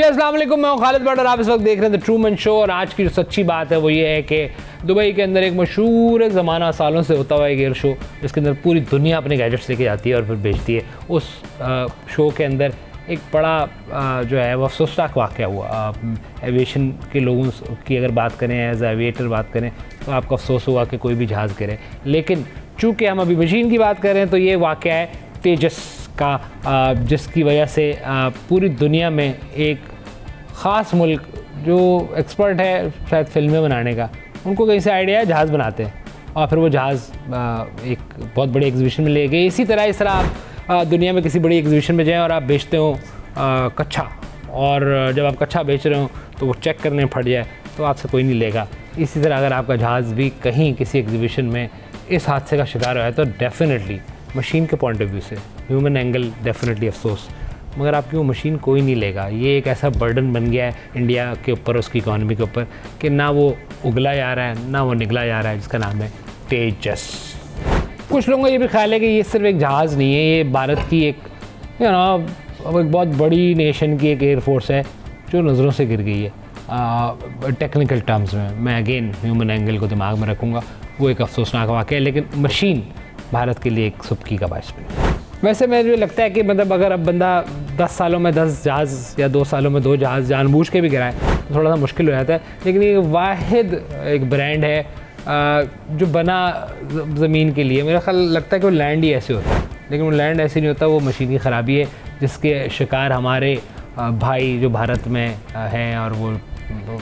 जी अस्सलाम वालेकुम, मैं हूं खालिद भट्ट और आप इस वक्त देख रहे हैं द ट्रूमैन शो। और आज की जो सच्ची बात है वो ये है कि दुबई के अंदर एक मशहूर ज़माना सालों से होता हुआ एक एयर शो जिसके अंदर पूरी दुनिया अपने गैजेट्स लेके जाती है और फिर बेचती है। उस शो के अंदर एक बड़ा जो है वो अफसोसनाक वाक़या हुआ। एविएशन के लोगों की अगर बात करें, एज एविएटर बात करें, तो आपको अफसोस हुआ कि कोई भी जहाज़ गिरे। लेकिन चूँकि हम अभी मशीन की बात करें तो ये वाक़या है तेजस का, जिसकी वजह से पूरी दुनिया में एक ख़ास मुल्क जो एक्सपर्ट है शायद फिल्में बनाने का, उनको कहीं से आइडिया है, जहाज़ बनाते हैं और फिर वो जहाज़ एक बहुत बड़ी एग्जीबिशन में ले गए। इस तरह आप दुनिया में किसी बड़ी एग्जीबिशन में जाएं और आप बेचते हो कच्चा, और जब आप कच्चा बेच रहे हो तो वो चेक करने में फट जाए तो आपसे कोई नहीं लेगा। इसी तरह अगर आपका जहाज़ भी कहीं किसी एग्जीबिशन में इस हादसे का शिकार हुआ है तो डेफिनेटली मशीन के पॉइंट ऑफ व्यू से, ह्यूमन एंगल, डेफिनेटली अफसोस, मगर आपकी वो मशीन कोई नहीं लेगा। ये एक ऐसा बर्डन बन गया है इंडिया के ऊपर, उसकी इकॉनमी के ऊपर, कि ना वो उगला जा रहा है ना वो निगला जा रहा है, जिसका नाम है तेजस। कुछ लोगों का ये भी ख्याल है कि ये सिर्फ एक जहाज़ नहीं है, ये भारत की एक एक बहुत बड़ी नेशन की एक एयरफोर्स है जो नज़रों से गिर गई है। टेक्निकल टर्म्स में मैं अगेन ह्यूमन एंगल को दिमाग में रखूँगा, वो एक अफसोसनाक वाक़या है, लेकिन मशीन भारत के लिए एक सुबकी का बायस बनी। वैसे मुझे लगता है कि मतलब अगर अब बंदा 10 सालों में 10 जहाज़ या 2 सालों में 2 जहाज़ जानबूझ के भी गिराए तो थोड़ा सा मुश्किल हो जाता है। लेकिन ये वाहिद एक ब्रांड है जो बना ज़मीन के लिए। मेरा ख्याल लगता है कि वो लैंड ही ऐसे होता है, लेकिन वो लैंड ऐसे नहीं होता, वो मशीन की ख़राबी है जिसके शिकार हमारे भाई जो भारत में हैं, और वो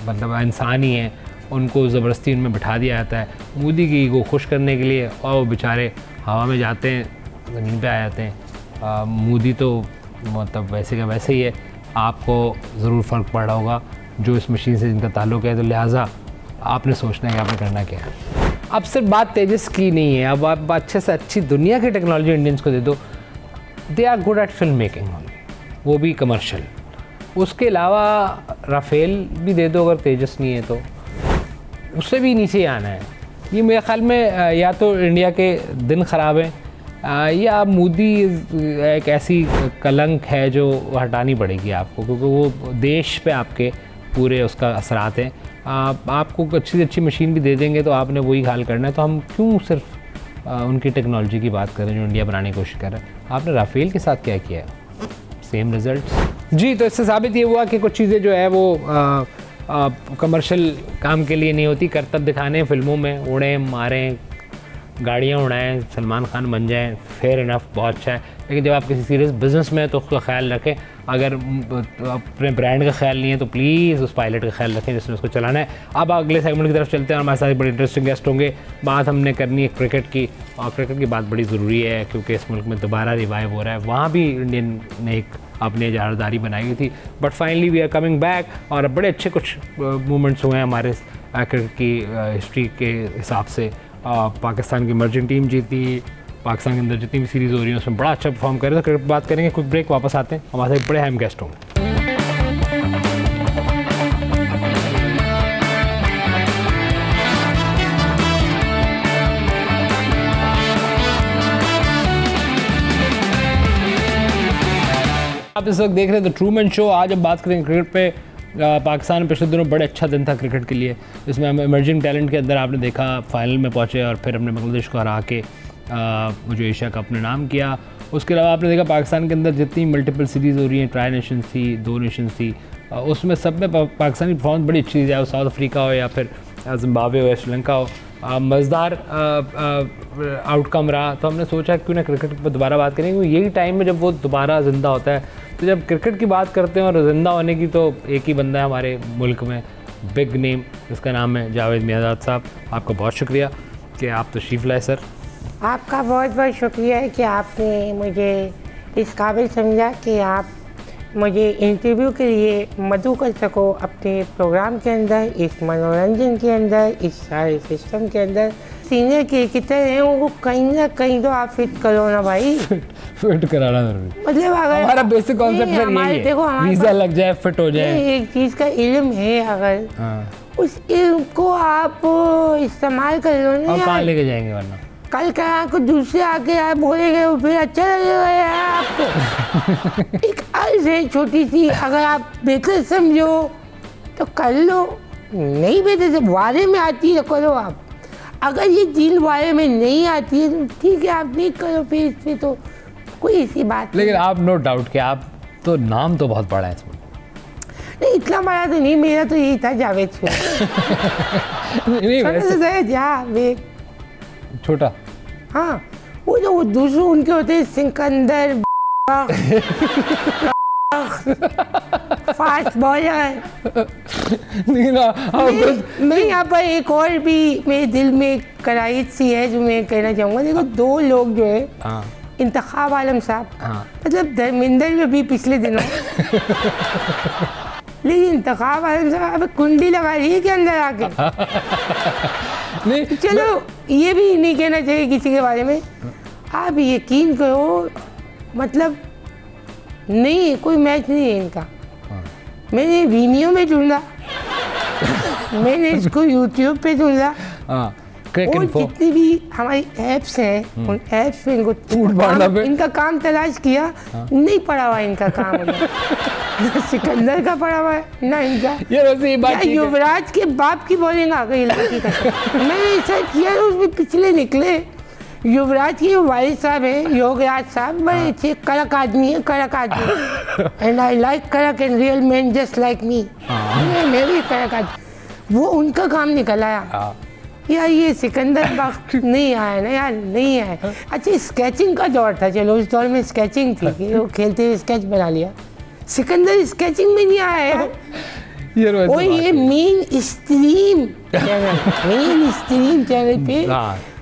मतलब इंसान ही हैं, उनको ज़बरदस्ती उनमें बिठा दिया जाता है मोदी की ईगो खुश करने के लिए, और वो बेचारे हवा में जाते हैं, ज़मीन पे आ जाते हैं। मोदी तो मतलब वैसे का वैसे ही है, आपको ज़रूर फ़र्क पड़ रहा होगा जो इस मशीन से जिनका ताल्लुक़ है, तो लिहाजा आपने सोचना है कि आपने करना क्या है। अब सिर्फ बात तेजस की नहीं है, अब आप अच्छे से अच्छी दुनिया की टेक्नोलॉजी इंडियंस को दे दो, they are good at film making, वो भी कमर्शियल। उसके अलावा राफेल भी दे दो, अगर तेजस नहीं है तो उससे भी नीचे आना है। ये मेरे ख़्याल में या तो इंडिया के दिन ख़राब हैं या मोदी एक ऐसी कलंक है जो हटानी पड़ेगी आपको, क्योंकि वो देश पे आपके पूरे उसका असरात हैं। आपको अच्छी से अच्छी मशीन भी दे देंगे तो आपने वही हाल करना है। तो हम क्यों सिर्फ उनकी टेक्नोलॉजी की बात करें जो इंडिया बनाने की कोशिश कर रहा है। आपने राफेल के साथ क्या किया है, सेम रिज़ल्ट जी। तो इससे साबित ये हुआ कि कुछ चीज़ें जो है वो कमर्शियल काम के लिए नहीं होती, करतब दिखाने फिल्मों में, उड़ें मारें, गाड़ियाँ उड़ाएं, सलमान खान बन जाएं, फेयर इनफ, बहुत अच्छा है। लेकिन जब आप किसी सीरियस बिज़नेस में हैं तो उसका ख्याल रखें। अगर अपने ब्रांड का ख्याल नहीं है तो प्लीज़ उस पायलट का ख्याल रखें जिसने उसको चलाना है। अब अगले सेगमेंट की तरफ चलते हैं और हमारे साथ बड़े इंटरेस्टिंग गेस्ट होंगे। बात हमने करनी है क्रिकेट की, और क्रिकेट की बात बड़ी ज़रूरी है क्योंकि इस मुल्क में दोबारा रिवाइव हो रहा है। वहाँ भी इंडियन ने एक अपनी इजारदारी बनाई हुई थी, but finally we are coming back, और बड़े अच्छे कुछ मूवमेंट्स हुए हैं हमारे क्रिकेट की हिस्ट्री के हिसाब से। पाकिस्तान की इमर्जिंग टीम जीती, पाकिस्तान के अंदर जितनी भी सीरीज़ हो रही है उसमें बड़ा अच्छा परफॉर्म कर रहे हैं। तो क्रिकेट बात करेंगे, कुछ ब्रेक, वापस आते हैं, हमारे साथ बड़े अहम गेस्ट होंगे। आप इस वक्त देख रहे हैं द ट्रूमैन शो। आज हम बात करेंगे क्रिकेट पे। पाकिस्तान में पिछले दिनों बड़े अच्छा दिन था क्रिकेट के लिए, जिसमें हम इमर्जिंग टैलेंट के अंदर आपने देखा फाइनल में पहुंचे और फिर हमने बांग्लादेश को हरा के जो एशिया कप ने नाम किया। उसके अलावा आपने देखा पाकिस्तान के अंदर जितनी मल्टीपल सीरीज़ हो रही हैं, ट्राई नेशंस थी, 2 नेशंस थी, उसमें सब में पाकिस्तान की परफॉर्मेंस बड़ी अच्छी थी, चाहे वो साउथ अफ्रीका हो या फिर जिम्बाब्वे हो या श्रीलंका हो। मज़ेदार आउटकम रहा। तो हमने सोचा क्यों ना क्रिकेट पर दोबारा बात करेंगे, क्योंकि यही टाइम में जब वो दोबारा ज़िंदा होता है। तो जब क्रिकेट की बात करते हैं और ज़िंदा होने की, तो एक ही बंदा है हमारे मुल्क में, बिग नेम, जिसका नाम है जावेद मियाँदाद साहब। आपका बहुत शुक्रिया कि आप तशरीफ़ लाए सर। आपका बहुत बहुत शुक्रिया है कि आपने मुझे इस काबिल समझा कि आप मुझे इंटरव्यू के लिए मदऊ कर सको अपने प्रोग्राम के अंदर, इस मनोरंजन के अंदर, इस सारे सिस्टम के अंदर। सीनियर क्रिकेटर हैं वो कहीं ना कहीं तो आप फिट करो ना भाई। फिट कराना जरूरी, मतलब अगर हमारा बेसिक कॉन्सेप्ट है देखो, वीज़ा लग जाए, फिट हो जाए। एक चीज़ का इल्म है, अगर उस इल्म को आप इस्तेमाल कर लो ना, और कहाँ लेके जाएंगे वरना कल का को दूसरे आके आप बोलेंगे फिर अच्छा लगेगा यार आपको। एक अर्ज है छोटी सी, अगर आप बेहतर समझो तो कर लो, नहीं बेहतर से बारे में आती है करो आप। अगर ये चीज बारे में नहीं आती है तो ठीक है आप नहीं करो, फिर इसमें तो कोई ऐसी बात लेकिन आप नो डाउट कि आप तो नाम तो बहुत बड़ा है इसमें। नहीं इतना बड़ा तो नहीं, मेरा तो यही था जावेद नहीं वैसे जावेद छोटा। हाँ वो जो वो दूसरे उनके होते हैं सिकंदर फास्ट बॉलर। मैं यहाँ पर एक और भी मेरे दिल में कराइश सी है जो मैं कहना चाहूँगा। देखो दो लोग जो है इंतखाब आलम साहब, मतलब धर्मेंद्र में भी पिछले दिनों लेकिन इंतखाब आलम साहब कुंडी लगा रही है के अंदर आके। नहीं चलो ये भी नहीं कहना चाहिए किसी के बारे में। आप यकीन करो मतलब नहीं कोई मैच नहीं है इनका। मैंने वीमियो में ढूंढा, मैंने इसको यूट्यूब पे ढूंढा, और जितनी भी हमारी ऐप्स हैं उन ऐप्स में इनका काम तलाश किया, नहीं पड़ा हुआ इनका काम। ना सिकंदर का पड़ा हुआ है ना इनका। ये बात युवराज के बाप की बॉलिंग आ गई लड़की का। मैंने सर्च किया उसमें पिछले निकले युवराज के वालिद साहब हैं योगराज साहब, बड़े अच्छे कड़क आदमी है, कड़क आदमी। एंड आई लाइक कड़क and real man just like me. मैं भी कड़क आदमी, वो उनका काम निकल आया। यार ये सिकंदर वक्त नहीं आया ना यार, नहीं आया। अच्छा स्केचिंग का दौर था, चलो उस दौर में स्केचिंग थी कि वो खेलते हुए स्केच बना लिया। सिकंदर स्केचिंग में नहीं आया यार। और ये मेन स्ट्रीम चैनल पे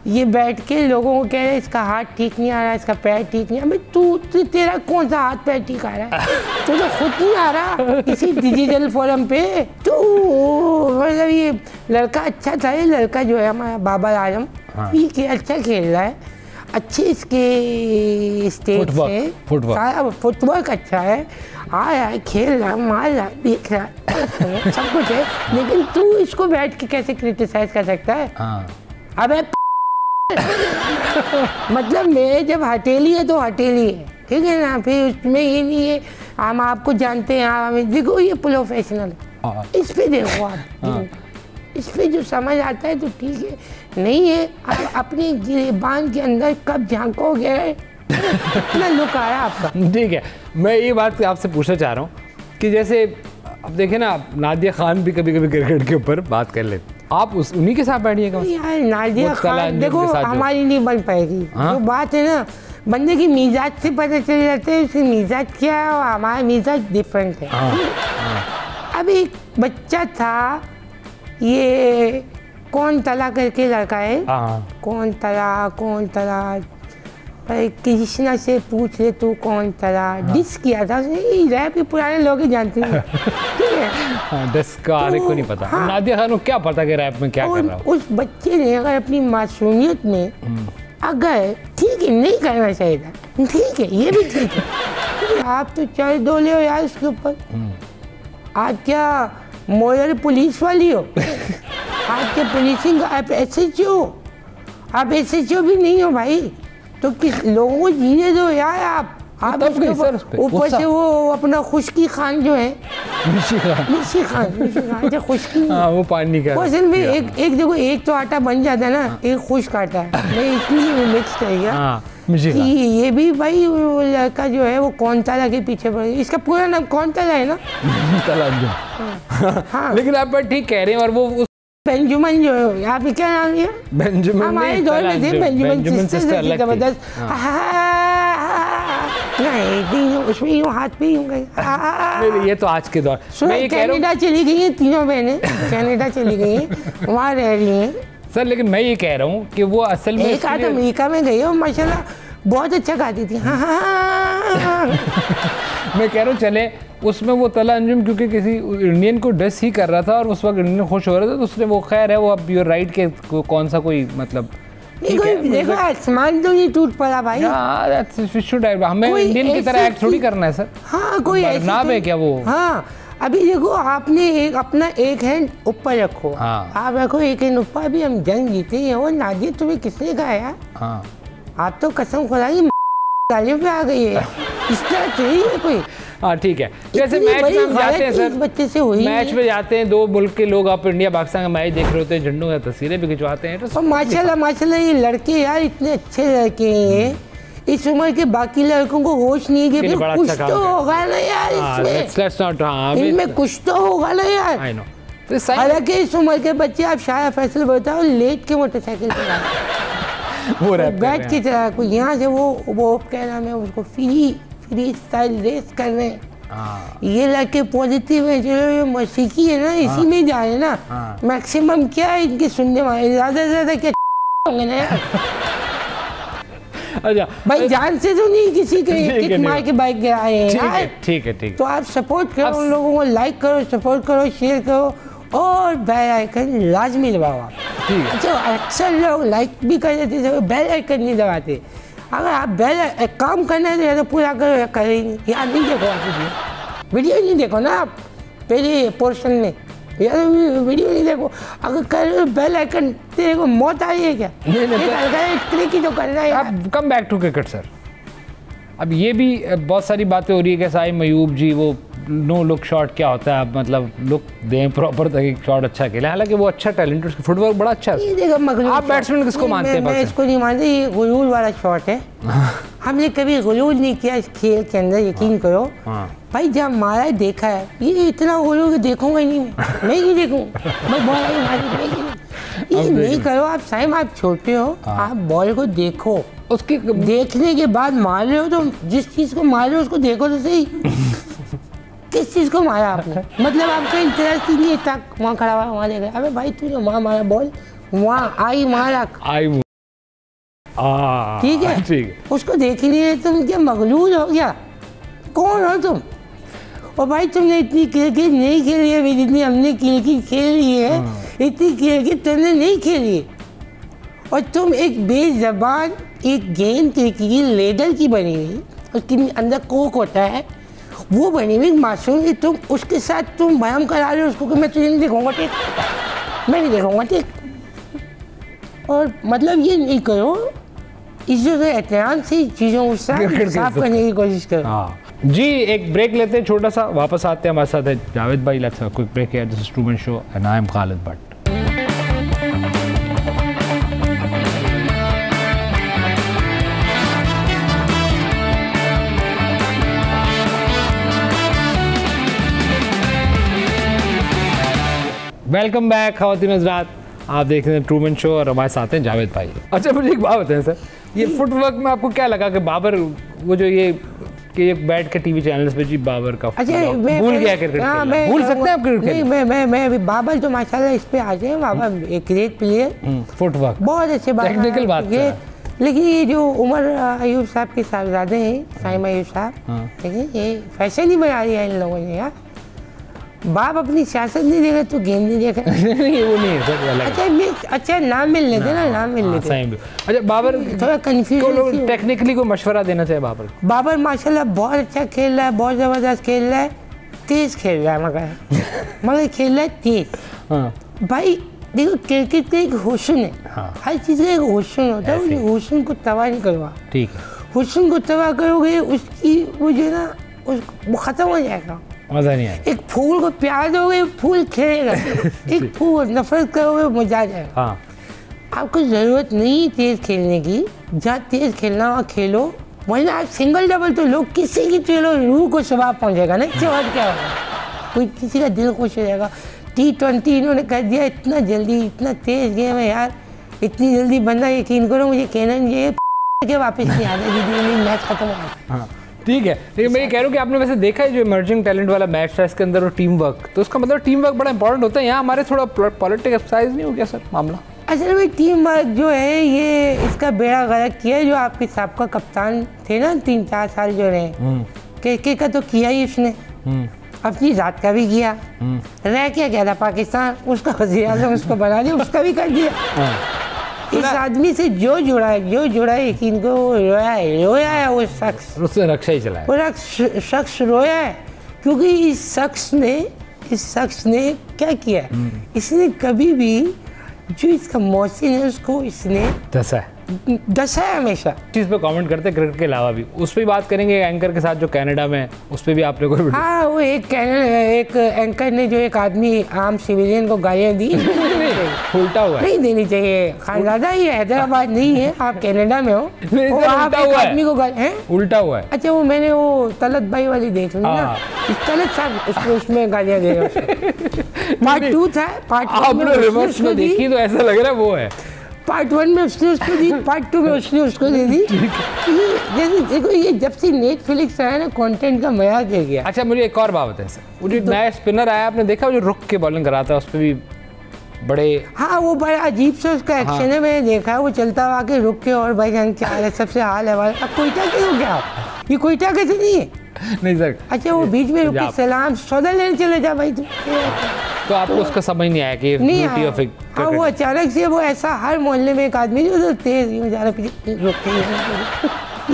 ये बैठ के लोगों को कह रहे हैं इसका हाथ ठीक नहीं आ रहा, इसका पैर ठीक नहीं आ रहा। तू तेरा कौन सा हाथ पैर ठीक आ रहा है? तू तो खुद नहीं आ रहा इसी डिजिटल फोरम पे। तो मतलब ये लड़का अच्छा था, ये लड़का जो है हमारा बाबर आजम, ठीक है अच्छा खेल रहा है, अच्छे इसके स्टेट से सारा फुटवर्क अच्छा है, आया है खेल रहा है मार रहा है देख रहा है सब कुछ है। लेकिन तू इसको बैठ के कैसे क्रिटिसाइज कर सकता है? अबे मतलब मेरे जब हथेली है तो हथेली है, ठीक है ना। फिर उसमें ये नहीं है हम आपको जानते हैं, हमें देखो ये प्रोफेशनल है, इस पे देखो आप, इस पे जो समझ आता है तो ठीक है, नहीं है आप अपने गिरेबान के अंदर कब झांकोगे इतना लुक आ रहा है आपका। ठीक है, मैं ये बात आपसे पूछना चाह रहा हूँ कि जैसे अब देखें ना नादिया खान भी कभी कभी क्रिकेट के ऊपर बात कर लेते, आप उन्हीं के साथ बैठिएगा यार। नादिया खान देखो हमारी नहीं बन पाएगी। जो बात है ना बंदे की मिजाज से पता चल जाता है उसकी मिजाज क्या है और हमारा मिजाज डिफरेंट है। अब एक बच्चा था ये कौन तला करके लड़का है, कौन तला कृष्णा से पूछ ले तू कौन तला डिस किया था उसने। रैप के पुराने लोग ही जानते हैं ठीक है। डिस का को नहीं पता। नादिया खान को क्या पता कि रैप में क्या कर रहा है। उस बच्चे ने अगर अपनी मासूमियत में अगर ठीक है नहीं करना चाहिए था, ठीक है ये भी ठीक है, आप तो चल दो ले हो यार उसके ऊपर। आप क्या मोयर पुलिस वाली हो? आप क्या पुलिसिंग आप SHO? आप SHO भी नहीं हो भाई, तो किस लोगों को जीने दो यार। आप ऊपर से वो अपना खुशकी खान जो है निशी खान अच्छा खुशकी वो पानी का असल में एक देखो एक तो आटा बन जाता है ना, एक खुश्क आटा है, मैं इसलिए मिक्स कर गया कि ये भी भाई वो लड़का जो है वो कौन ताला के पीछे पड़ गया। इसका पूरा नाम कौन ताला है ना हाँ। लेकिन आप ठीक कह रहे हैं। और वो बेंजुमन जो है यहाँ पे क्या नाम लिया? बेंजुमन हमारे दौर में थे बेंजुमन सिस्टर जबरदस्त। नहीं उसमें यूँ हाथ पे यूँ गई। ये तो आज के दौर में कनाडा चली गई हैं तीनों बहनें, कनाडा चली गई हैं वहाँ रह रही हैं सर। लेकिन मैं ये कह रहा हूँ कि वो असल में एक आध अमेरिका में गई और माशाल्लाह बहुत अच्छा गाती थी। मैं कह रहा हूँ चले उसमें वो तला अंजुम क्योंकि किसी इंडियन को डिस ही कर रहा था और उस वक्त इंडियन खुश हो रहा था तो उसने वो खैर है वो अब योर राइट के कौन सा कोई मतलब देखो आसमान तो नहीं टूट पड़ा भाई। हमें इंडियन की तरह एक्ट थोड़ी करना है सर। हाँ कोई नाम है क्या वो? हाँ अभी देखो आपने अपना एक हैंड ऊपर रखो। हाँ। आप रखो एक हैंड ऊपर। अभी हम जंग जीते हैं और नादिर तुम्हें किसने कहा यार? हाँ। आप तो कसम खुदा की गालियों पे आ गई है। इस तरह चाहिए कोई? हाँ ठीक है। जैसे मैच में हम जाते हैं सर, बच्चे से हुई मैच में जाते हैं, 2 मुल्क के लोग आप इंडिया पाकिस्तान का मैच देख रहे होते हैं, झंडों की तस्वीरें भी खिंचवाते हैं। तो माशाल्लाह ये लड़के यार इतने अच्छे लड़के हैं। इस उम्र के बाकी लड़कों को होश नहीं है कि कुछ तो होगा ना यार इसमें। इनमें कुछ तो होगा ना यार। हालांकि इस उम्र के बच्चे, आप शायद फैसल बताओ, लेट के मोटरसाइकिल पे बैठ के चला कोई यहाँ से वो क्या नाम है उसको, फ्री स्टाइल रेस कर रहे हैं। ये लड़के पॉजिटिव है, जो मौसीकी है ना इसी में जा रहे हैं ना। मैक्सिमम क्या है इनके सुनने वाले, ज़्यादा से ज़्यादा क्या होंगे ना यार। अच्छा भाई जान से तो नहीं किसी के किक मार के बाइक गिराए हैं। ठीक है। तो आप सपोर्ट करो उन लोगों को, लाइक करो, सपोर्ट करो, शेयर करो और बेल आइकन लाजमी दबाओ आप। अच्छा अक्सर लोग लाइक भी कर देते हैं, बेल आइकन नहीं दबाते। अगर आप एक काम करना है तो पूरा करो, कर ही नहीं यार। नहीं देखो आप वीडियो नहीं देखो ना आप पहले पोर्शन में यार, वीडियो नहीं देखो। अगर कर बेल आइकन तेरे को मौत आ रही है क्या? क्लिक ही तो करना है। अब come back to cricket sir, अब ये भी बहुत सारी बातें हो रही है कि साइम अयूब जी वो नो लुक शॉट क्या होता है, आप मतलब लुक दें प्रॉपर तक एक शॉट अच्छा खेले, हालांकि वो अच्छा टैलेंट, उसका फुटवर्क बड़ा अच्छा है। आप बैट्समैन किसको मानते हैं? मैं इसको नहीं मानती, ये गुलूल वाला शॉट है। हमने कभी गुलूल नहीं किया इस खेल के अंदर, यकीन करो भाई। जब मारा देखा है, ये इतना गुलूल देखूंगा ही नहीं, मैं नहीं देखूंगा। ये नहीं करो आप साइम, आप छोटे हो, आप बॉल को देखो, उसके देखने के बाद मार रहे हो तो जिस चीज को मार रहे हो उसको देखो तो सही। किस चीज को मारा आपने? मतलब आपका इंटरेस्ट ही नहीं है, तक वहाँ खड़ा हुआ वहाँ देख रहा है। अबे भाई तूने वहाँ मारा बॉल, वहाँ आई मारा, ठीक है, उसको देख ही नहीं है। तुम क्या मगलूल हो गया? कौन हो तुम? और भाई तुमने इतनी क्रिकेट नहीं खेली है जितनी हमने क्रिकेट खेली है, इतनी क्रिकेट तुमने नहीं खेली। और तुम एक बेज़बान एक गेंद क्रिकेट लेडर की बनी हुई, उसके अंदर कोक होता है, वो बनी हुई मासूम, तुम उसके साथ तुम बयान करा रहे हो उसको कि मैं तुझे नहीं देखूंगा, ठीक, मैं नहीं देखूंगा, ठीक। और मतलब ये नहीं करो, इज्जत एहतराम से चीज़ों को साफ करने की कोशिश करो। जी एक ब्रेक लेते हैं छोटा सा, वापस आते हैं। हमारे साथ है जावेद भाई। Let's have a quick break here. This is Truman show and I am Khalid Bhatt. Welcome back ख़वातीन हज़रात, आप देख रहे हैं ट्रूमन शो और हमारे साथ हैं जावेद भाई। अच्छा मुझे एक बात बताएं सर, ये फुटवर्क में आपको क्या लगा कि बाबर वो जो ये कि बैठ के टीवी चैनल्स पे जी बाबर का भूल गया क्रिकेट खेलना, भूल सकते हैं आप क्रिकेट खेलना? मैं बाबर तो माशाल्लाह इस पे आ जाए, बाबर एक ग्रेट प्लेयर, फुटवर्क बहुत अच्छे बात, टेक्निकल बात है। लेकिन ये जो उमर अयूब साहब के साहबजादे हैं, साइम अयूब साहब, देखिए ये फैशन ही बना दिया इन लोगों ने यार। बाप अपनी सियासत नहीं देगा तो गेम नहीं देगा। नहीं वो नहीं है सर। अच्छा नाम मिल लेते ना, नाम मिल लेते। अच्छा बाबर थोड़ा कंफ्यूजन, टेक्निकली को मशवरा देना चाहिए बाबर। बाबर माशाल्लाह बहुत अच्छा खेल रहा है, बहुत ज़बरदस्त खेल रहा है, तेज खेल रहा है, मगर खेल रहा है तेज। भाई देखो क्रिकेट का एक हुस्न है, हर चीज़ का एक हुस्न होता है, उस हुस्न को तबाह नहीं करवा। ठीक है, हुस्न को तबाह करोगे उसकी वो जो ना वो ख़त्म हो जाएगा, मज़ा नहीं आएगा। एक फूल को प्यार दोगे फूल खिलेगा, एक फूल नफरत करोगे मुरझा जाएगा। आपको ज़रूरत नहीं तेज़ खेलने की, जहाँ तेज़ खेलना वहाँ खेलो, वरना आप सिंगल डबल तो लोग किसी की चलो रूह को सवाब पहुँचेगा ना, इससे बात क्या होगा, कोई किसी का दिल खुश हो जाएगा। T20 इन्होंने कर दिया इतना जल्दी, इतना तेज़ गेम है यार, इतनी जल्दी बंदा, यकीन करो मुझे कहना नहीं है कि वापस नहीं आता दीदी, मैच खत्म हो गया। ठीक है, लेकिन मैं ये कह रहा हूँ कि आपने वैसे देखा है जो इमर्जिंग टैलेंट वाला मैच था इसके अंदर वो टीम वर्क, तो उसका मतलब टीम वर्क बड़ा इंपॉर्टेंट होता है। यहाँ हमारे थोड़ा पॉलिटिक्स एक्सरसाइज नहीं हो गया सर मामला? असल में टीम वर्क जो है ये इसका बेड़ा गर्क किया है जो आपके साहब का कप्तान थे ना 3-4 साल जो रहे, क्रिकेट का तो किया ही उसने, अपनी जात का भी किया, रह क्या था पाकिस्तान, उसका वज़ीर-ए-आज़म उसको बना दिया, उसका भी कर दिया। इस आदमी से जो जुड़ा है यकीन को रोया है वो शख्स, उससे रक्षा ही चला है, वो शख्स रोया है क्योंकि इस शख्स ने क्या किया है, इसने कभी भी जो इसका मौसी है उसको इसने दसा है हमेशा। चीज़ पे कमेंट करते हैं क्रिकेट के अलावा भी, उस पर बात करेंगे एंकर के साथ जो कनाडा में, उस पर भी आप लोगों को। हाँ, वो एक एंकर ने जो एक आदमी आम सिविलियन को गालियाँ दी उल्टा हुआ है, नहीं देनी चाहिए। खानजादा ये हैदराबाद नहीं है, आप कनाडा में हो, आप एक आदमी को उल्टा हुआ है। अच्छा, वो मैंने वो तलत भाई वाली देख ली ना, तलत साहब उसमें गालियाँ दे रहे पार्ट 2 था, पार्ट रिवर्स में देखी तो ऐसा लग रहा है वो है। पार्ट 1 में उसने उसको दी, पार्ट 2 में उसने उसको दे दी। जैसे देखो, ये जब से नेटफ्लिक्स आया ना, कंटेंट का मजा दे गया। अच्छा, मुझे एक और बात है सर, वो जो नया स्पिनर आया आपने देखा, जो रुक के बॉलिंग कराता है, उस पर भी बड़े, हाँ वो बड़ा अजीब सा उसका एक्शन है, मैंने देखा है। वो चलता हुआ के रुक के, और भाईजान क्या हाल है, सबसे हाल है हमारा। अब कोयटा के हो क्या ये कोयटा के से नहीं है? नहीं सर। अच्छा, वो बीच में रुक के सलाम सौदा लेने चले जा भाई, तो आपको उसका समझ नहीं आया कि नहीं आया। हाँ, वो अचानक से वो ऐसा, हर मोहल्ले में एक आदमी जो तेज जा रहा रुकते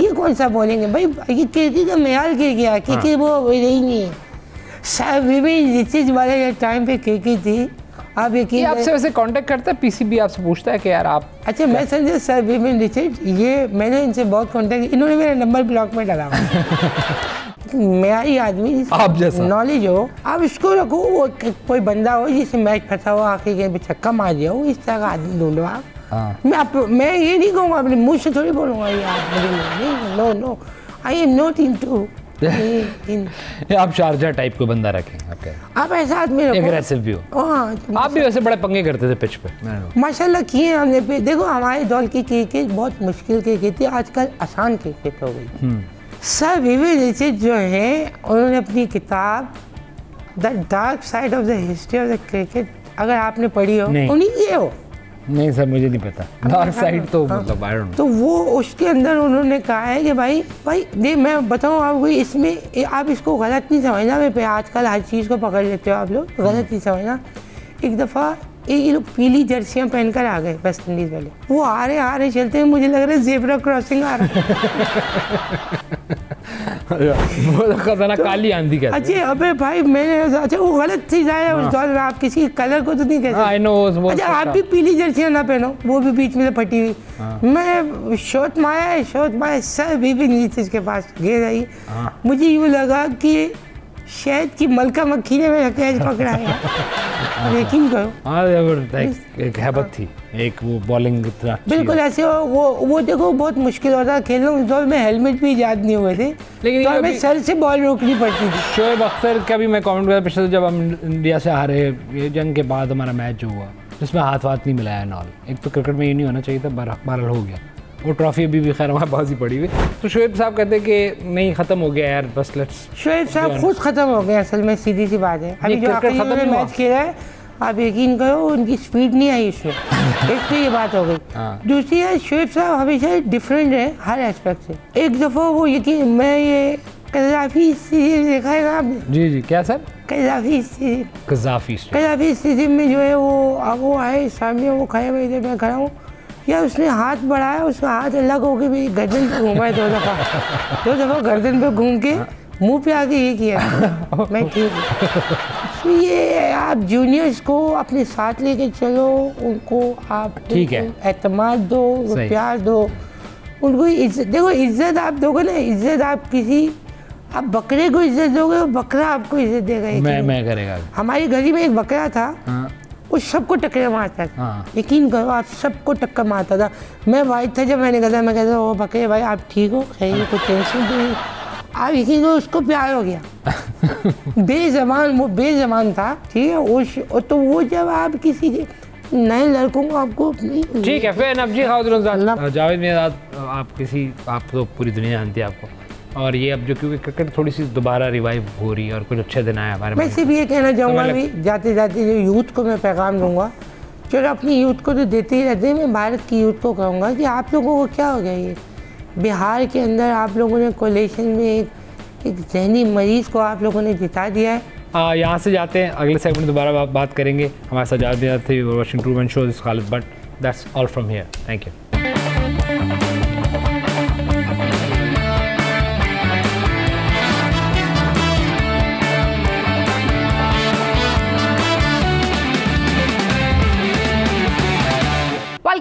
ये कौन सा बॉलिंग है भाई? ये क्रिकेट का मैार गिर गया, क्रिकेट वो रही नहीं है। सब रिचेज वाले टाइम पे क्रिकेट थी। आप यकीन, आपसे वैसे कांटेक्ट करता है पीसीबी, आपसे पूछता है कि यार आप? अच्छा, मैं समझा सर विमेन रिचर्ड, ये मैंने इनसे बहुत कांटेक्ट, इन्होंने मेरा नंबर ब्लॉक में डाला। मेरी आदमी आप जैसा नॉलेज हो, आप इसको रखो। वो कोई बंदा हो जिसे मैच फंसा हो, आखिर के छक्का मार दिया हो, इस तरह का आदमी ढूंढो आप। मैं ये नहीं कहूँगा, अपने मुँह से थोड़ी बोलूँगा यार, no I am not into. आप शारजा टाइप को बंदा रखें, आप ऐसा आदमी रखो, एग्रेसिव भी हो। आप भी वैसे बड़े पंगे करते थे पिच पे, माशाल्लाह किए हमने पे। देखो, हमारे दौर की क्रिकेट बहुत मुश्किल क्रिकेट थी, आजकल आसान क्रिकेट हो गई। सर विवेक रिचर्ड जो है, उन्होंने अपनी किताब the dark side of the history of the cricket, अगर आपने पढ़ी हो, उन्हीं की हो। नहीं सर, मुझे नहीं पता डार्क साइड तो मतलब आई डोंट नो। तो वो उसके अंदर उन्होंने कहा है कि भाई नहीं, मैं बताऊँ आपको, इसमें आप इसको गलत नहीं समझना। मैं पे आजकल हर चीज़ को पकड़ लेते हो आप लोग, गलत नहीं समझना। एक दफ़ा ये लोग पीली जर्सियाँ पहनकर आ गए वेस्ट इंडीज़ वाले, वो आ रहे चलते हैं, मुझे लग रहा है जेब्रा क्रॉसिंग आ रहा है। काली आंधी का। अच्छा, अबे भाई मैंने, अच्छा वो गलत चीज़ आया उस दौर में, आप किसी कलर को तो नहीं कहते। I know. अच्छा, आप भी पीली जर्सियाँ ना पहनो, वो भी बीच में से फटी हुई। मैं शॉट मारा सर बीबी नीचे के पास गिर रही। मुझे यूँ लगा कि शहद की मलका मक्खी ने मेरा कैच पकड़ा है। यकीन करो, हाँ, एक हैबत थी, एक वो बॉलिंग बिल्कुल ऐसे वो देखो, बहुत मुश्किल होता खेलने। उस दौर में हेलमेट भी याद नहीं हुए थे, लेकिन तो हमें सर से बॉल रोकनी पड़ती थी। शोएब अख्तर का भी मैं कमेंट किया पिछले, जब हम इंडिया से हारे, ये जंग के बाद हमारा मैच जो हुआ, जिसमें हाथ नहीं मिलाया नॉल। एक तो क्रिकेट में ये नहीं होना चाहिए था, बहरहाल हो गया। वो ट्रॉफी अभी भी खैर हमारे पास ही पड़ी हुई। तो शोएब साहब कहते हैं कि नहीं, ख़त्म हो गया यार, बस लेट्स। शोएब साहब खुद ख़त्म हो गए, असल में सीधी सी बात है। अभी जो आखिरी में मैच खेला है, आप यकीन करो उनकी स्पीड नहीं आई उसमें। एक तो ये बात हो गई। दूसरी है, शोएब साहब हमेशा डिफरेंट है हर एस्पेक्ट से। एक दफ़ा वो यकीन, मैं ये कज़ाफ़ी सीरीज देखा है ना आपने? जी, क्या सर? कज़ाफ़ी सीरीज में जो है वो आए सामने, वो खड़े हुए थे, मैं खड़ा हूँ यार, उसने हाथ बढ़ाया, उसका हाथ अलग हो के भी गर्दन पे घूमा है 2 दफ़ा गर्दन पे घूम के मुंह पे आके ये किया। मैं ठीक हूँ। ये आप जूनियर्स को अपने साथ लेके चलो, उनको आप ठीक है एतमाद दो, प्यार दो, उनको इज्जत। देखो, इज्जत आप दोगे ना, इज्जत आप बकरे को इज्जत दोगे, बकरा आपको इज्जत देगा। मैं करेगा। हमारी गली में एक बकरा था, वो सबको टक्कर मारता था। यकीन करो, आप सबको टक्कर मारता था। मैं वाइट था, जब मैंने कहा, मैं कहता ओ बकरे भाई आप ठीक हो, खैर कोई टेंशन तो नहीं। आप यकीन करो, उसको प्यार हो गया। बेज़बान था, ठीक है। तो वो जब आप किसी नए लड़कों को आपको ठीक है, फिर नबजी जावेद मियां, आप तो पूरी दुनिया जानती है आपको, और ये अब जो क्योंकि क्रिकेट थोड़ी सी दोबारा रिवाइव हो रही है और कुछ अच्छे दिन आए हमारे। मैं सिर्फ ये कहना चाहूँगा, भी जाते जाते जो यूथ को मैं पैगाम दूंगा, चलो अपनी यूथ को तो देते ही रहते हैं, मैं भारत की यूथ को कहूँगा कि आप लोगों को क्या हो गया, ये बिहार के अंदर आप लोगों ने कोलेशन में एक जहनी मरीज़ को आप लोगों ने जिता दिया है। यहाँ से जाते हैं, अगले सेगमेंट दोबारा बात करेंगे। हमारे साथ जाते थे watching Truman show, this Khalid Butt, that's all from here, thank you.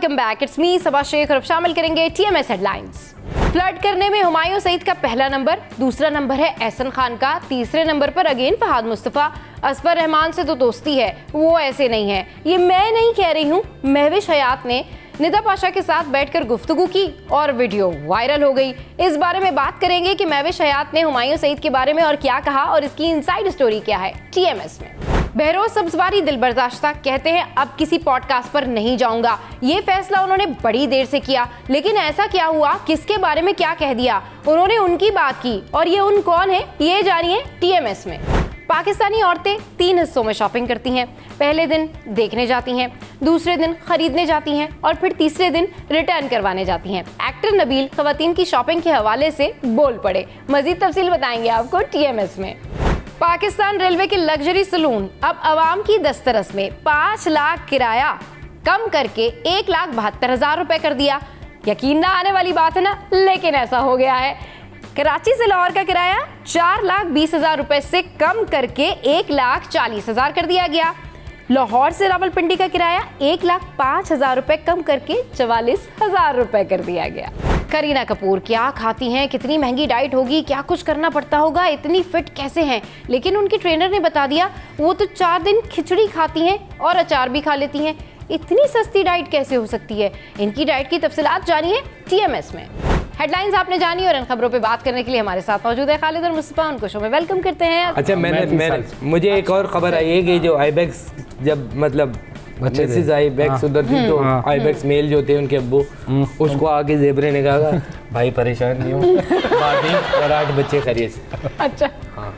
Welcome back, it's me Saba Shaikh और अब शामिल करेंगे टीएमएस हेडलाइंस। फ्लर्ट करने में हुमायूं सईद का पहला नंबर, दूसरा नंबर है एहसन खान का, तीसरे नंबर पर अगेन फहाद मुस्तफा। असफर रहमान से तो दोस्ती है, वो ऐसे नहीं है। ये मैं नहीं कह रही हूँ, महविश हयात ने निदा पाशा के साथ बैठकर गुफ्तगू की और वीडियो वायरल हो गई। इस बारे में बात करेंगे कि महविश हयात ने हुमायूं सईद के बारे में और क्या कहा और इसकी इनसाइड स्टोरी क्या है टीएमएस में। बहरोज सब्जवारी दिल बर्दाश्ता कहते हैं अब किसी पॉडकास्ट पर नहीं जाऊंगा। ये फैसला उन्होंने बड़ी देर से किया, लेकिन ऐसा क्या हुआ, किसके बारे में क्या कह दिया, उन्होंने उनकी बात की और ये उन कौन है ये जानिए टीएमएस में। पाकिस्तानी औरतें 3 हिस्सों में शॉपिंग करती हैं। पहले दिन देखने जाती हैं, दूसरे दिन खरीदने जाती हैं और फिर तीसरे दिन रिटर्न करवाने जाती हैं। एक्टर नबील खवातीन की शॉपिंग के हवाले से बोल पड़े। मजीद तफसील बताएंगे आपको टीएमएस में। पाकिस्तान रेलवे के लग्जरी सलून अब आवाम की दस्तरस में 5 लाख किराया कम करके 1,72,000 रुपए कर दिया। यकीन ना आने वाली बात है ना, लेकिन ऐसा हो गया है। कराची से लाहौर का किराया 4,20,000 रुपए से कम करके 1,40,000 कर दिया गया। लाहौर से रावलपिंडी का किराया 1,05,000 रुपए कम करके 44,000 रुपए कर दिया गया। करीना कपूर क्या खाती हैं, कितनी महंगी डाइट होगी, क्या कुछ करना पड़ता होगा, इतनी फिट कैसे हैं, लेकिन उनकी ट्रेनर ने बता दिया वो तो 4 दिन खिचड़ी खाती हैं और अचार भी खा लेती हैं। इतनी सस्ती डाइट कैसे हो सकती है? इनकी डाइट की तफसीलात जानिए टीएमएस में। हेडलाइंस आपने जानी और इन खबरों पे बात करने के लिए हमारे साथ मौजूद है खालिद और मुस्तफा, उनको शो में वेलकम करते हैं। अच्छा, मुझे एक और खबर आई है कि जो आईबैक्स जब मतलब मिसेस आईबैक्स उधर थी तो आईबैक्स मेल जो थे उनके अब्बू उसको आके ज़ेबरे ने कहा भाई परेशान नहीं हो, बाकी और 8 बच्चे खरीद से। अच्छा हाँ,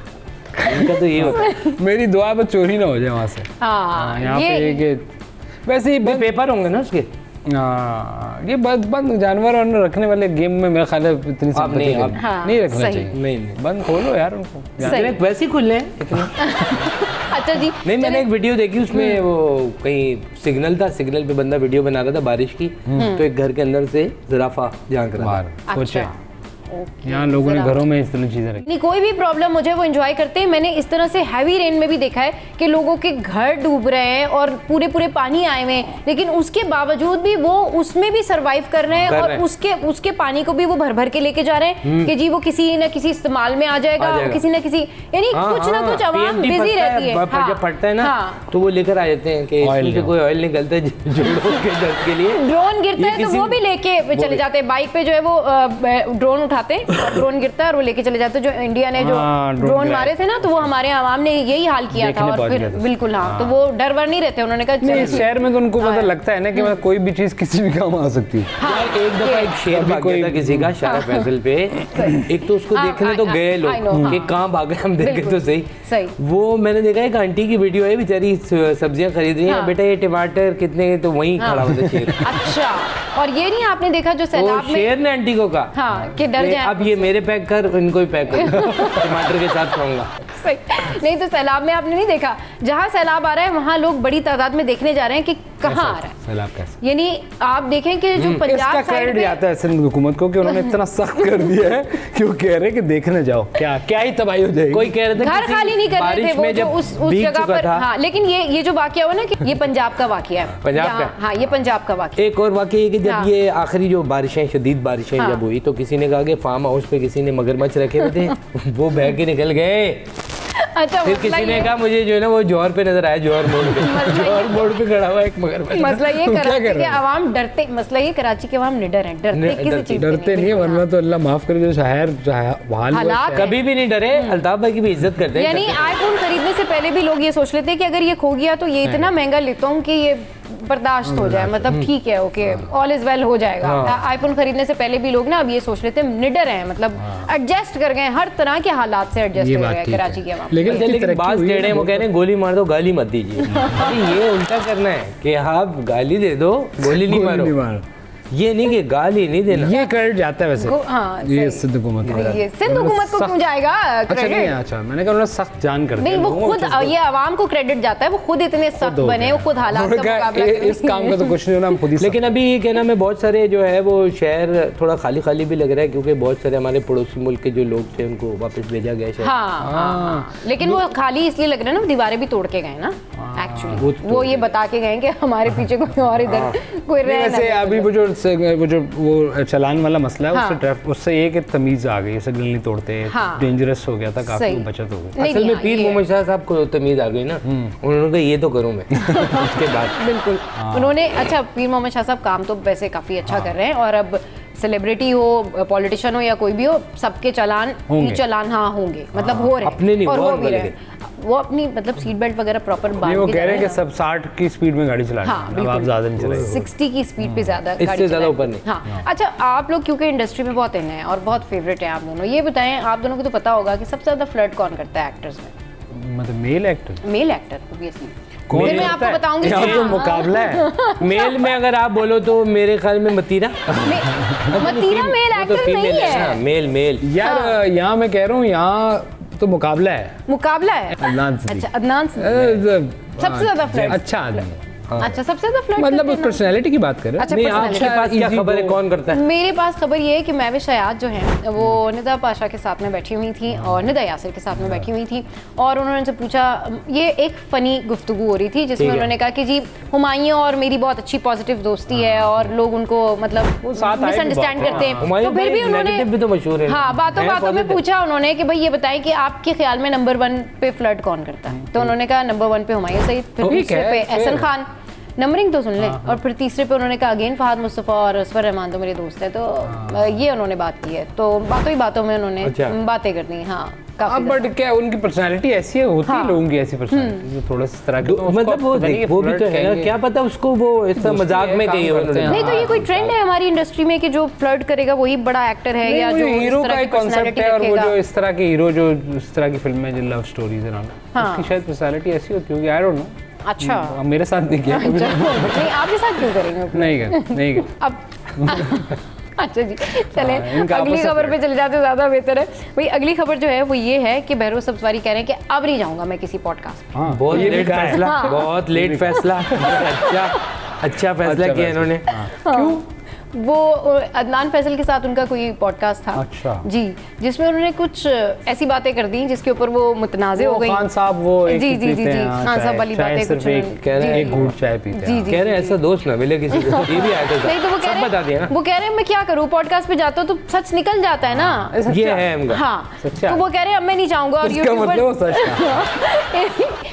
इनका तो ये होता है। मेरी दुआ पर चोरी ना हो जाए वहाँ से। हाँ, यहाँ पे ये वैसे ही पेपर होंगे ना उसके। ये बंद जानवर और रखने वाले गेम में मेरा ख्याल है इतनी नहीं रखना चाहिए। नहीं बंद खोलो यार उनको, वैसे ही खुल रहे हैं। अच्छा जी, नहीं मैंने एक वीडियो देखी, उसमें वो कहीं सिग्नल था, सिग्नल पे बंदा वीडियो बना रहा था बारिश की, तो एक घर के अंदर से जिराफा झांक रहा था। अच्छा, यहाँ लोगों ने घरों में इस तरह चीजें रखी। नहीं कोई भी प्रॉब्लम मुझे वो एंजॉय करते हैं। मैंने इस तरह से हैवी रेन में भी देखा है कि लोगों के घर डूब रहे हैं और पूरे पूरे पानी आए हुए हैं, लेकिन उसके बावजूद भी वो उसमें भी सरवाइव कर रहे हैं और उसके पानी को भी वो भर भर के लेके जा रहे हैं कि जी वो किसी न किसी इस्तेमाल में आ जाएगा, किसी न किसी, यानी कुछ ना कुछ आवाम बिजी रहती है। जब फटता है ना तो वो लेकर आ जाते हैं कि इसमें कोई ऑयल निकलता है जोड़ों के दर्द के लिए। ड्रोन गिरता है तो वो भी लेके चले जाते हैं, बाइक पे जो है वो ड्रोन उठाते हैं, ड्रोन गिरता है और वो लेके चले जाते हैं। जो इंडिया ने जो ड्रोन मारे थे ना, तो वो हमारे आवाम ने यही हाल किया था और फिर बिल्कुल हाँ, तो वो डर वर नहीं रहते। उन्होंने कहा शहर में तो उनको पता लगता है ना कि मतलब कोई भी चीज किसी भी काम आ सकती है। एक दफा एक शेर भाग गया था किसी का शारा फैसल पे, एक तो उसको देखने तो गए लोग कि कहाँ भागे, हम देखे तो सही। वो मैंने देखा एक आंटी की वीडियो है, बेचारी सब्जियां खरीद रही है, बेटा ये टमाटर कितने, तो वहीं खड़ा हुआ था शेर। अच्छा, और ये नहीं आपने देखा जो सैलाब में शेर ने आंटी को कहा हाँ कि डर जाए, अब ये मेरे पैक कर, इनको ही पैक कर, टमाटर के साथ खाऊंगा। सही नहीं तो सैलाब में आपने नहीं देखा, जहाँ सैलाब आ रहा है वहाँ लोग बड़ी तादाद में देखने जा रहे हैं कि कहाँ आ रहा है सैलाब कैसे। यानी आप देखें कि जो पंजाब साइड पे जाता है सिंध हुकूमत को कि उन्होंने इतना सख्त कर दिया है कि वो कह रहे हैं कि देखने जाओ, क्या ही तबाही हो जाएगी। कोई कह रहे थे घर खाली नहीं कर रहे थे वो जो उस जगह पर। हाँ, लेकिन ये जो वाकया हुआ ना कि ये पंजाब का वाकया है, पंजाब का। हाँ, ये पंजाब का वाकया। एक और वाकया है कि जब ये आखिरी जो बारिशें, शदीद बारिशें जब हुई तो किसी ने कहा कि फार्म हाउस पे किसी ने मगरमच्छ रखे हुए थे, वो बह के निकल गए। अच्छा, फिर किसी ने कहा मुझे जो है ना वो जौहर पे नजर आया, जौहर मोड़ पे, जौहर मोड़ पे खड़ा हुआ एक मगरमच्छ। मसला ये कराची के आवाम डरते, मसला ये कराची के आवाम निडर हैं, डरते किसी चीज से डरते नहीं है, वरना तो अल्लाह माफ करे जो शहर कभी भी नहीं डरे। अल्ताफ भाई की भी इज्जत करते हैं। यानी आईफोन खरीदने से पहले भी लोग ये सोच लेते हैं कि अगर ये खो गया तो ये इतना महंगा लेता हूँ कि ये बर्दाश्त हो जाए, मतलब ठीक है, ओके, ऑल इज वेल हो जाएगा। आईफोन खरीदने से पहले भी लोग ना अब ये सोच लेते हैं, निडर हैं, मतलब एडजस्ट कर गए, हर तरह के हालात से एडजस्ट कर गए कराची के आवाम। लेकिन बात टेढ़े वो कह रहे हैं गोली मार दो, गाली मत दीजिए। ये उल्टा करना है कि आप गाली दे दो, गोली नहीं मारो। ये नहीं कि गाली नहीं देना, ये क्रेडिट जाता है वैसे। हाँ, ये सिंध हुकूमत को, ये सिंध हुकूमत को क्यों जाएगा क्रेडिट? अच्छा मैंने कहा उन्होंने सख्त जान कर दिया। नहीं, वो खुद, ये आवाम को क्रेडिट जाता है, वो खुद इतने सख्त बने, वो खुद हालात का मुकाबला करें। इस काम का तो कुछ नहीं होना, हम खुद ही। लेकिन अभी ये कहना में बहुत सारे जो है वो शहर थोड़ा खाली खाली भी लग रहा है, क्योंकि बहुत सारे हमारे पड़ोसी मुल्क के जो लोग थे उनको वापस भेजा गया शहर। हाँ, लेकिन वो खाली इसलिए लग रहा है ना, दीवारें भी तोड़ के गए ना एक्चुअली, वो ये बता के गए कि हमारे पीछे कोई और इधर कोई रह ना। वैसे अभी वो जो चलान वाला मसला है, उससे ये कि तमीज आ गई, सिग्नल नहीं तोड़ते, डेंजरस हो गया था, काफी बचत हो गई। असल में पीर मोहम्मद शाह साहब को तमीज आ गई ना, उन्होंने कहा ये तो करूं मैं उसके बाद बिल्कुल उन्होंने, अच्छा पीर मोहम्मद शाह साहब काम तो वैसे काफी अच्छा कर रहे हैं, और अब सेलिब्रिटी हो, पॉलिटिशियन हो या कोई भी हो, सबके चालान हाँ होंगे, मतलब हो रहे अपने नहीं, और हो भी रहे। वो अपनी मतलब सीट बेल्ट वगैरह प्रॉपर बांध के, वो कह रहे हैं कि सब 60 की स्पीड में गाड़ी चला रहे हैं, अब आप ज्यादा नहीं चलाइए, 60 की स्पीड पे ज्यादा, इससे ज्यादा ऊपर नहीं। हाँ, अच्छा आप लोग क्योंकि इंडस्ट्री में बहुत इन हैं और बहुत फेवरेट हैं आप दोनों, ये बताएं आप दोनों को तो पता होगा कि सबसे ज्यादा फ्लर्ट कौन करता है एक्टर्स में? मतलब मेल एक्टर ऑब्वियसली। फिर मैं आपको बताऊंगी तो मुकाबला है। मेल में अगर आप बोलो तो मेरे ख्याल में मतीरा मेल एक्टर नहीं है। मेल यार यहाँ मैं कह रहा हूँ, यहाँ तो मुकाबला है। अदनान अच्छा, अदनान सबसे ज्यादा फ्लर्ट, अच्छा आदमी। अच्छा, सबसे ज्यादा फ्लर्ट मतलब उस पर्सनालिटी की बात कर रहे हैं। अच्छा, नहीं, आपके पास क्या खबर है, कौन करता है? मेरे पास खबर ये है कि महविश हयात जो हैं वो निदा पाशा के साथ में बैठी हुई थी और निदा यासिर के साथ में बैठी हुई थी, और उन्होंने उनसे पूछा, ये एक फ़नी गुफ्तगू हो रही थी जिसमें उन्होंने कहा कि जी हुमायूं और मेरी बहुत अच्छी पॉजिटिव दोस्ती है और लोग उनको मतलब मिसअंडरस्टैंड करते हैं, तो फिर भी उन्होंने बातों में पूछा उन्होंने कि भाई ये बताएं कि आपके ख्याल में नंबर 1 पे फ्लर्ट कौन करता है? तो उन्होंने कहा नंबर 1 पे हुमायूं सईद, फिर दूसरे पे एहसन खान, नंबरिंग तो सुन लें, और फिर तीसरे पे उन्होंने कहा अगेन फहद मुस्तफ़ा और असफर रहमान तो मेरे दोस्त हैं, तो ये उन्होंने बात की है, तो बातों में उन्होंने बातें कर दी। हाँ, बट क्या उनकी पर्सनालिटी ऐसी है, होती है लोगों की ऐसी पर्सनालिटी जो थोड़ा सा तरह की, मतलब वो भी तो है, क्या पता उसको वो इस मजाक में कही हो। नहीं तो ये कोई ट्रेंड है हमारी इंडस्ट्री में कि जो फ्लर्ट करेगा वही बड़ा एक्टर है, या जो हीरो का एक कांसेप्ट है, और वो जो इस तरह के हीरो जो इस तरह की फिल्में जो लव स्टोरीज हैं, उसकी शायद पर्सनालिटी ऐसी होती होगी, आई डोंट नो। अच्छा, मेरे साथ नहीं किया नहीं, आपके साथ क्यों करेंगे? नहीं कर अब अच्छा जी, चलें अगली खबर पे चले जाते ज़्यादा बेहतर है। भाई अगली खबर जो है वो ये है कि बहरोज़ सब्ज़वारी कह रहे हैं कि अब नहीं जाऊंगा मैं किसी पॉडकास्ट में। बहुत लेट फैसला अच्छा फैसला किया इन्होंने। क्यों? वो अदनान फैसल के साथ उनका कोई पॉडकास्ट था। अच्छा। जी, जिसमें उन्होंने कुछ ऐसी बातें कर दी जिसके ऊपर वो मुतनाज़े हो गई। खान साहब वो जी खान साहब वाली बातें कुछ कह रहे हैं, एक घूंट चाय पीते हैं, कह रहे हैं ऐसा दोस्त ना मिले किसी को। ये भी आया था। नहीं तो वो कह रहे हैं मैं क्या करूं, पॉडकास्ट पे जाता हूं तो सच निकल जाता है ना, ये है। हाँ, तो वो कह रहे हैं अब मैं नहीं चाहूंगा। और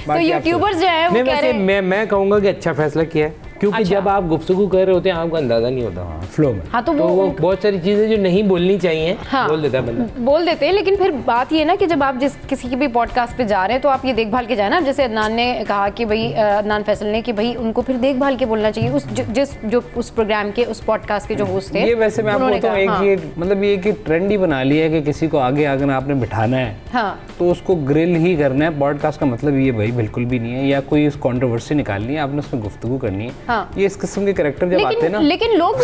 तो यूट्यूबर्स जो है वो कह रहे हैं, मैं कहूंगा कि अच्छा फैसला किया है, क्योंकि जब आप गुफ्तगू कर रहे होते हैं आपको अंदाजा नहीं होता फ्लो में। हाँ, तो वो बहुत सारी चीजें जो नहीं बोलनी चाहिए बोल देता है बंदा, बोल देते हैं। लेकिन फिर बात ये ना कि जब आप किसी के भी पॉडकास्ट पे जा रहे हैं तो आप ये देखभाल के जाए ना। जैसे अदनान ने कहा कि भाई, अदनान फैसल ने कि भाई उनको फिर देखभाल के बोलना चाहिए उस प्रोग्राम के, उस पॉडकास्ट के जो होस्ट थे। ये वैसे मैं आपको बताऊं, एक मतलब ये कि ट्रेंड ही बना लिया है कि किसी को आगे अगर आपने बिठाना है तो उसको ग्रिल ही करना है। पॉडकास्ट का मतलब ये भाई बिल्कुल भी नहीं है, या कोई कंट्रोवर्सी निकालनी है, आपने उसमें गुफ्तगू करनी है। ये इस किस्म के कैरेक्टर जब आते हैं ना, लेकिन लोग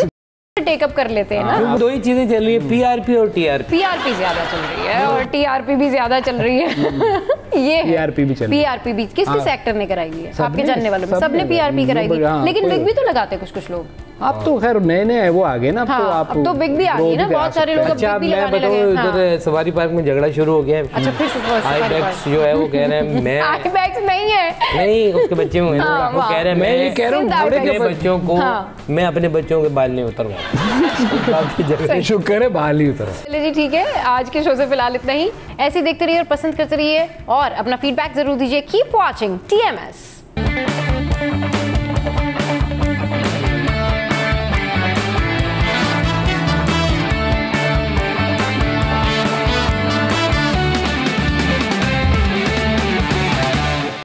टेकअप कर लेते हैं ना। दो ही चीजें चल रही है, पीआरपी और टीआरपी। पीआरपी ज्यादा चल रही है और टीआरपी भी ज्यादा चल रही है। ये पीआरपी भी चल रही है। पीआरपी भी किस एक्टर ने कराई हुई है? आपके जानने वालों में सबने पीआरपी कराई हुई, लेकिन विग भी तो लगाते कुछ लोग। अब तो खैर नए वो आ गए ना, अब तो विग भी आ गई ना, बहुत सारे लोग अच्छा, मैं बताऊं इधर सवारी पार्क में झगड़ा शुरू हो गया है। अच्छा, फिर आईबैक्स जो है वो कह रहे हैं मैं आईबैक्स नहीं है, नहीं उसके बच्चे हुए वो कह रहे हैं मैं ये कह रहा हूं अपने बच्चों को, मैं अपने बच्चों के बाल नहीं उतरवाऊंगा। शुक्र है बाल ही उतरा। चलिए जी, ठीक है, आज के शो से फिलहाल इतना ही। ऐसे देखते रहिए और पसंद करते रहिए और अपना फीडबैक जरूर दीजिए। Keep watching TMS।